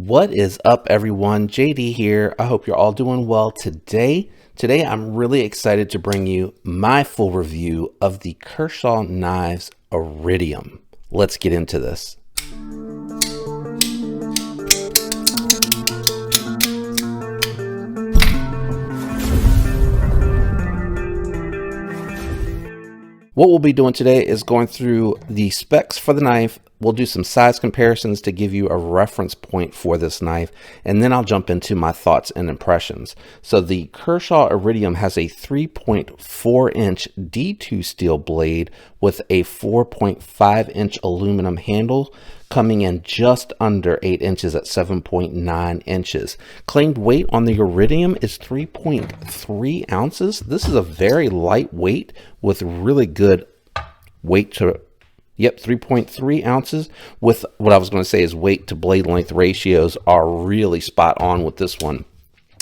What is up, everyone? JD here. I hope you're all doing well today. Today, I'm really excited to bring you my full review of the Kershaw Knives Iridium. Let's get into this. What we'll be doing today is going through the specs for the knife. We'll do some size comparisons to give you a reference point for this knife, and then I'll jump into my thoughts and impressions. So the Kershaw Iridium has a 3.4-inch D2 steel blade with a 4.5-inch aluminum handle, coming in just under 8 inches at 7.9 inches. Claimed weight on the Iridium is 3.3 ounces. This is a very light weight with really good weight to, 3.3 ounces with what I was going to say is weight to blade length ratios are really spot on with this one.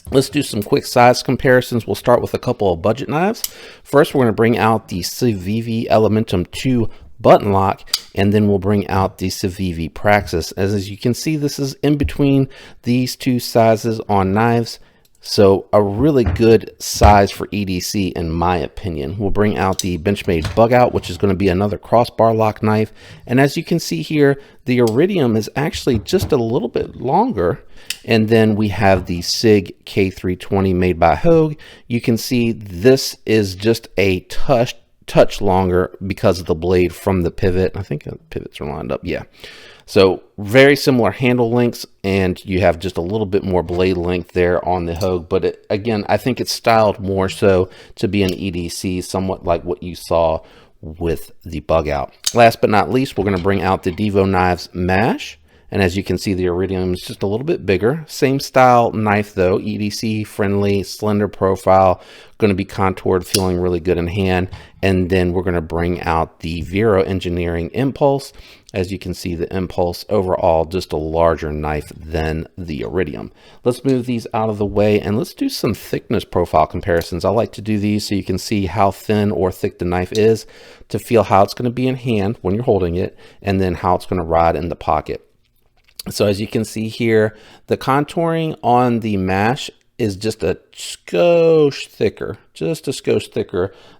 Let's do some quick size comparisons. We'll start with a couple of budget knives. First, we're going to bring out the Civivi Elementum 2 button lock, and then we'll bring out the Civivi Praxis. As you can see, this is in between these two sizes on knives, so a really good size for EDC in my opinion. We'll bring out the Benchmade Bug Out, which is going to be another crossbar lock knife, and as you can see here, the Iridium is actually just a little bit longer. And then we have the SIG K320 made by Hogue. You can see this is just a touch longer because of the blade from the pivot. I think the pivots are lined up. Yeah. So very similar handle lengths, and you have just a little bit more blade length there on the Hogue. But again, I think it's styled more so to be an EDC, somewhat like what you saw with the Bug Out. Last but not least, we're going to bring out the Devo Knives Mash. And as you can see, the Iridium is just a little bit bigger. Same style knife though, EDC friendly, slender profile, going to be contoured, feeling really good in hand. And then we're going to bring out the Vero Engineering Impulse. As you can see, the Impulse overall just a larger knife than the Iridium. Let's move these out of the way and let's do some thickness profile comparisons. I like to do these so you can see how thin or thick the knife is to feel how it's going to be in hand when you're holding it, and then how it's going to ride in the pocket. So as you can see here, the contouring on the Mash is just a skosh thicker,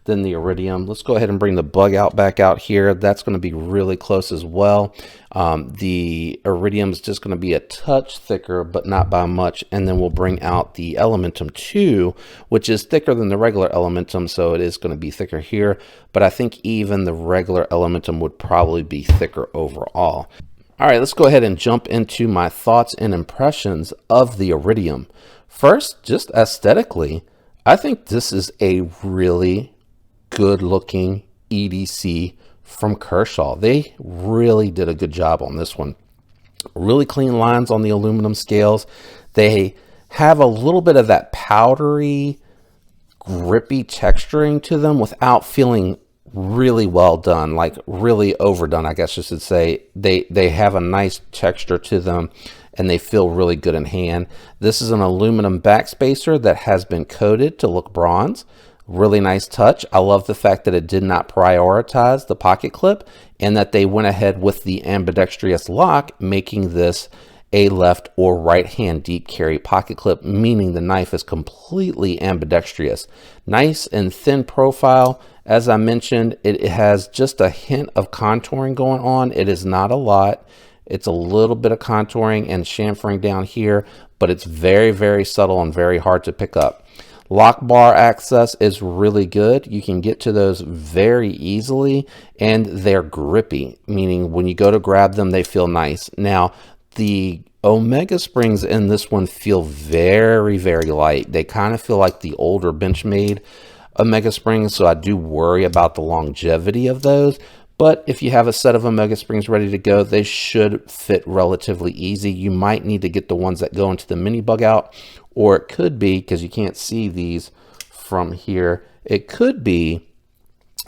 than the Iridium. Let's go ahead and bring the Bug Out back out here. That's going to be really close as well. The Iridium is just going to be a touch thicker, but not by much. And then we'll bring out the Elementum 2, which is thicker than the regular Elementum, so it is going to be thicker here. But I think even the regular Elementum would probably be thicker overall. All right, let's go ahead and jump into my thoughts and impressions of the Iridium. First, just aesthetically, I think this is a really good looking EDC from Kershaw. They really did a good job on this one. Really clean lines on the aluminum scales. They have a little bit of that powdery, grippy texturing to them without feeling really well done, like really overdone, I guess you should say. They have a nice texture to them and they feel really good in hand. This is an aluminum backspacer that has been coated to look bronze. Really nice touch. I love the fact that it did not prioritize the pocket clip and that they went ahead with the ambidextrous lock, making this a left or right hand deep carry pocket clip, meaning the knife is completely ambidextrous. Nice and thin profile. As I mentioned, it has just a hint of contouring going on. It is not a lot. It's a little bit of contouring and chamfering down here, but it's very, very subtle and very hard to pick up. Lock bar access is really good. You can get to those very easily, and they're grippy, meaning when you go to grab them, they feel nice. Now, the Omega springs in this one feel very, very light. They kind of feel like the older Benchmade Omega springs, so I do worry about the longevity of those. But if you have a set of Omega springs ready to go, they should fit relatively easy. You might need to get the ones that go into the mini Bug Out, or it could be, because you can't see these from here, it could be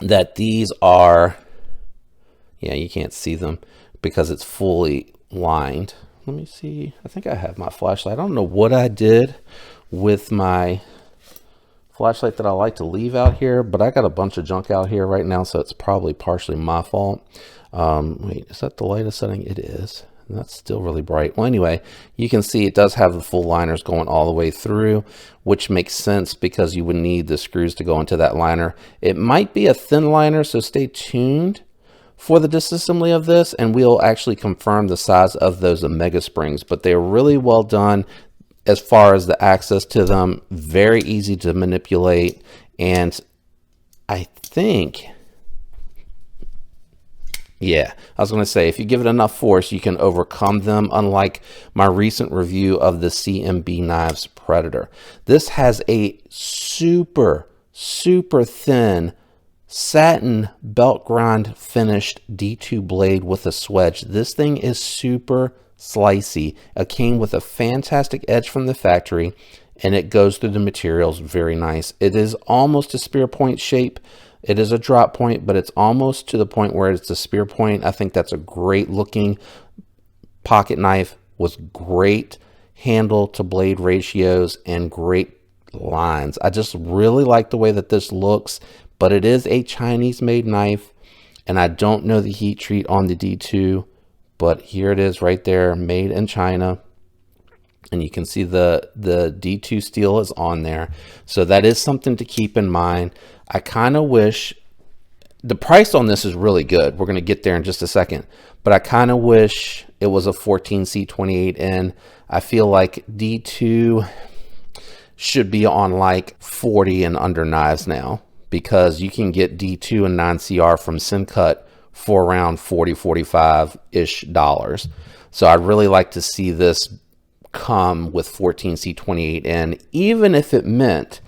that these are, yeah, you can't see them because it's fully lined. Let me see. I think I have my flashlight. I don't know what I did with my flashlight that I like to leave out here, but I got a bunch of junk out here right now, so it's probably partially my fault. Wait, is that the lightest setting? It is. That's still really bright. Well, anyway, you can see it does have the full liners going all the way through, which makes sense because you would need the screws to go into that liner. It might be a thin liner, so stay tuned for the disassembly of this, and we'll actually confirm the size of those Omega springs, but they're really well done as far as the access to them. Very easy to manipulate, and I think, yeah, I was going to say, if you give it enough force, you can overcome them, unlike my recent review of the CMB Knives Predator. This has a super, super thin satin belt grind finished D2 blade with a swedge. This thing is super slicey. It came with a fantastic edge from the factory, and it goes through the materials very nice. It is almost a spear point shape. It is a drop point, but it's almost to the point where it's a spear point. I think that's a great looking pocket knife with great handle to blade ratios and great lines. I just really like the way that this looks, but it is a Chinese made knife, and I don't know the heat treat on the D2, but here it is right there, made in China. And you can see the D2 steel is on there. So that is something to keep in mind. I kind of wish, the price on this is really good. We're going to get there in just a second, but I kind of wish it was a 14C28N. I feel like D2 should be on like 40 and under knives now, because you can get D2 and 9CR from Syncut for around $40-45-ish dollars. So I'd really like to see this come with 14C28N, even if it meant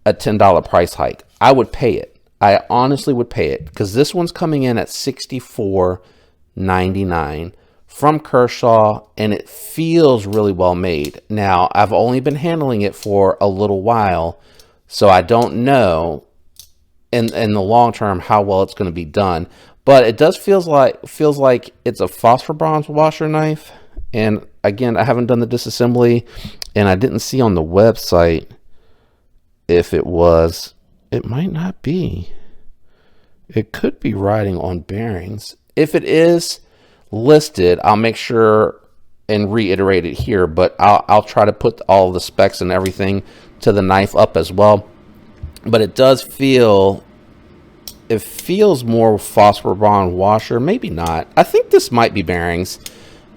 a $10 price hike. I would pay it. I honestly would pay it, because this one's coming in at $64.99 from Kershaw, and it feels really well made. Now, I've only been handling it for a little while, so I don't know in the long term how well it's going to be done, but it does feels like it's a phosphor bronze washer knife. And again, I haven't done the disassembly, and I didn't see on the website if it was. It might not be. It could be riding on bearings. If it is listed, I'll make sure and reiterate it here, but I'll try to put all the specs and everything to the knife up as well. But it does feel, it feels more phosphor bond washer, maybe not. I think this might be bearings.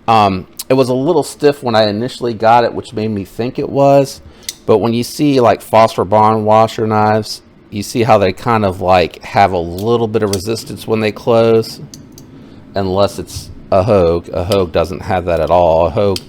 It was a little stiff when I initially got it, which made me think it was. But when you see like phosphor bond washer knives, you see how they kind of like have a little bit of resistance when they close, unless it's a Hogue. A Hogue doesn't have that at all. A Hogue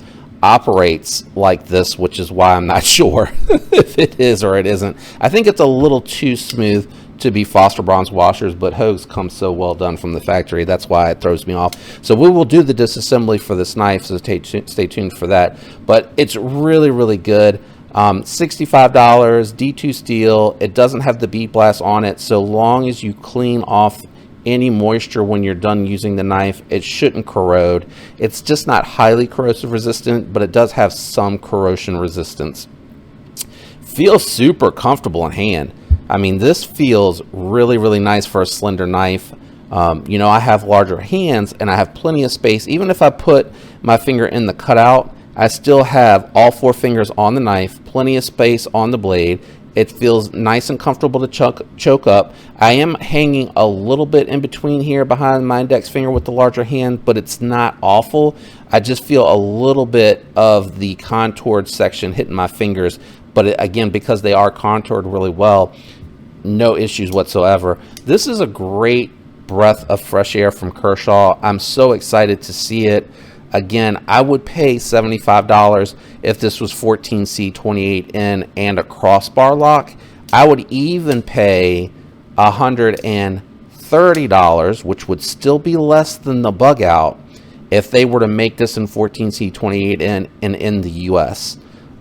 operates like this, which is why I'm not sure if it is or it isn't. I think it's a little too smooth to be phosphor bronze washers, but Hogues come so well done from the factory, that's why it throws me off. So we will do the disassembly for this knife, so stay tuned for that. But it's really, really good. $65, D2 steel. It doesn't have the bead blast on it, so long as you clean off any moisture when you're done using the knife, it shouldn't corrode. It's just not highly corrosive resistant, but it does have some corrosion resistance. Feels super comfortable in hand. I mean, this feels really, really nice for a slender knife. You know, I have larger hands and I have plenty of space. Even if I put my finger in the cutout, I still have all 4 fingers on the knife, plenty of space on the blade. It feels nice and comfortable to choke up. I am hanging a little bit in between here behind my index finger with the larger hand, but it's not awful. I just feel a little bit of the contoured section hitting my fingers. But again, because they are contoured really well, no issues whatsoever. This is a great breath of fresh air from Kershaw. I'm so excited to see it. Again, I would pay $75 if this was 14C28N and a crossbar lock. I would even pay $130, which would still be less than the bug out, if they were to make this in 14C28N and in the US.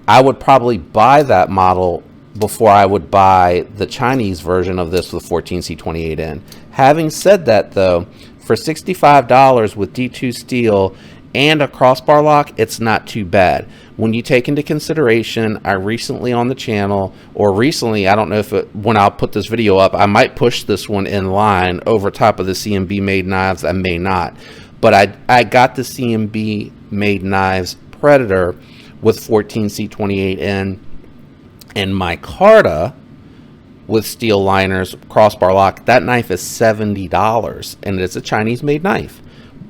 I would probably buy that model before I would buy the Chinese version of this with 14C28N. Having said that, though, for $65 with D2 steel and a crossbar lock, it's not too bad. When you take into consideration, I recently on the channel, or recently, I don't know if when I'll put this video up, I might push this one in line over top of the CMB made knives. I may not, but I got the CMB made knives Predator with 14C28N and micarta with steel liners, crossbar lock, that knife is $70, and it's a Chinese made knife,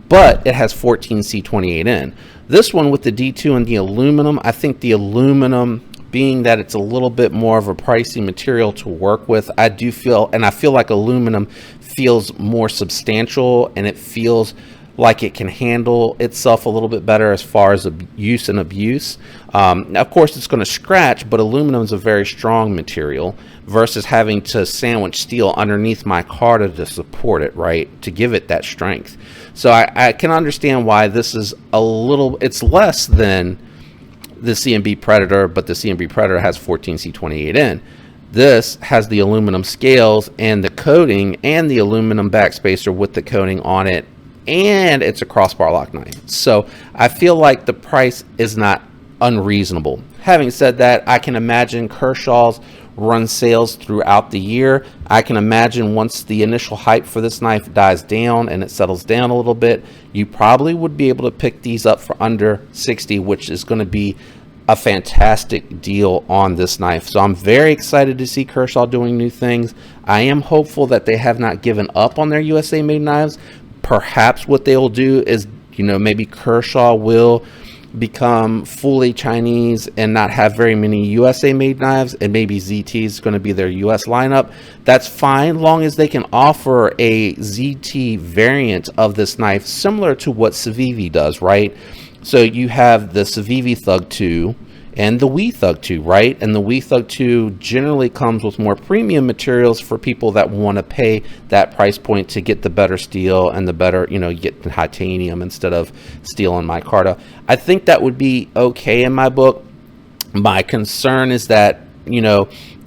but it has 14C28N. This one with the D2 and the aluminum, I think the aluminum, being that it's a little bit more of a pricey material to work with, I feel like aluminum feels more substantial, and it feels like it can handle itself a little bit better as far as use and abuse. Of course, it's going to scratch, but aluminum is a very strong material versus having to sandwich steel underneath micarta to support it, right, to give it that strength. So I can understand why this is it's less than the C&B Predator, but the C&B Predator has 14C28N. This has the aluminum scales and the coating and the aluminum backspacer with the coating on it, and it's a crossbar lock knife. So I feel like the price is not unreasonable. Having said that, I can imagine Kershaw's run sales throughout the year. I can imagine once the initial hype for this knife dies down and it settles down a little bit, you probably would be able to pick these up for under $60, which is going to be a fantastic deal on this knife. So I'm very excited to see Kershaw doing new things. I am hopeful that they have not given up on their USA made knives. Perhaps what they will do is, maybe Kershaw will become fully Chinese and not have very many USA made knives, and maybe ZT is going to be their US lineup. That's fine, long as they can offer a ZT variant of this knife similar to what Civivi does, right? So you have the Civivi Thug 2 and the WE Thug 2, right? And the WE Thug 2 generally comes with more premium materials for people that want to pay that price point to get the better steel and the better, you get the titanium instead of steel and micarta. I think that would be okay in my book. My concern is that,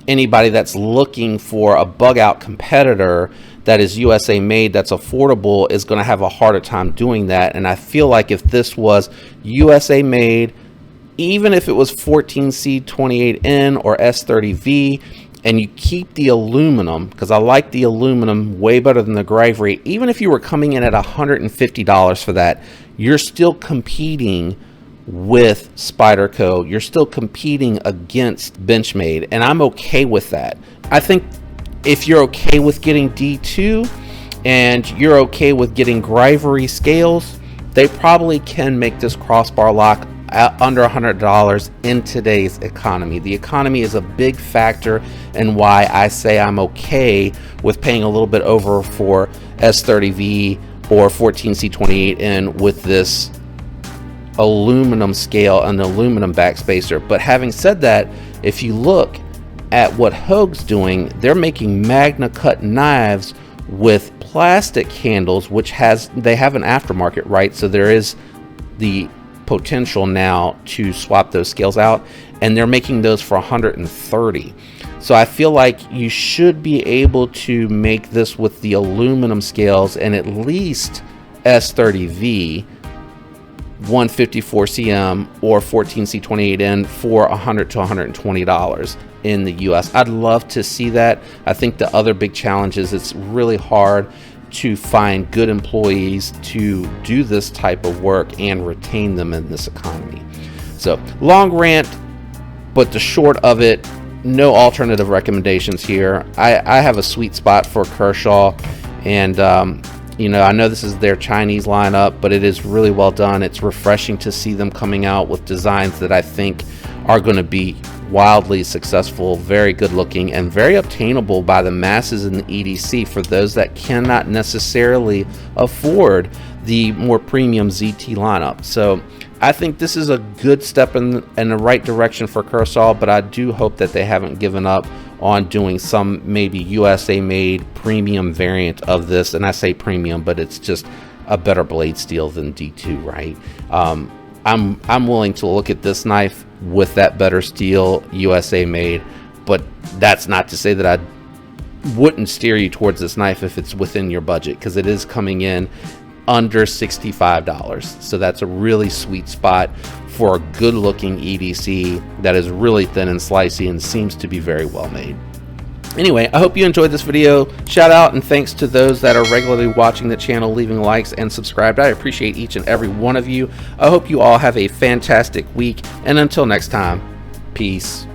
anybody that's looking for a bug out competitor that is USA made, that's affordable, is going to have a harder time doing that. And I feel like if this was USA made, even if it was 14C28N or S30V, and you keep the aluminum, because I like the aluminum way better than the Gravery, even if you were coming in at $150 for that, you're still competing with Spyderco. You're still competing against Benchmade, and I'm okay with that. I think if you're okay with getting D2 and you're okay with getting Gravery scales, they probably can make this crossbar lock under $100 in today's economy. The economy is a big factor in why I say I'm okay with paying a little bit over for S30V or 14C28N with this aluminum scale and aluminum backspacer. But having said that, if you look at what Hogue's doing, they're making Magna cut knives with plastic handles, which they have an aftermarket, right? So there is the potential now to swap those scales out, and they're making those for $130. So I feel like you should be able to make this with the aluminum scales and at least S30V 154 cm or 14C28N for $100 to $120 in the US. I'd love to see that. I think the other big challenge is it's really hard to find good employees to do this type of work and retain them in this economy. So long rant, but the short of it, no alternative recommendations here. I have a sweet spot for Kershaw, and I know this is their Chinese lineup, but it is really well done. It's refreshing to see them coming out with designs that I think are going to be wildly successful, very good looking, and very obtainable by the masses in the EDC for those that cannot necessarily afford the more premium ZT lineup. So I think this is a good step in the right direction for Kershaw, but I do hope that they haven't given up on doing some maybe USA made premium variant of this. And I say premium, but it's just a better blade steel than D2, right? I'm willing to look at this knife with that better steel USA made, but that's not to say that I wouldn't steer you towards this knife if it's within your budget, because it is coming in under $65. So that's a really sweet spot for a good looking EDC that is really thin and slicey and seems to be very well made. Anyway, I hope you enjoyed this video. Shout out and thanks to those that are regularly watching the channel, leaving likes and subscribed. I appreciate each and every one of you. I hope you all have a fantastic week, and until next time, peace.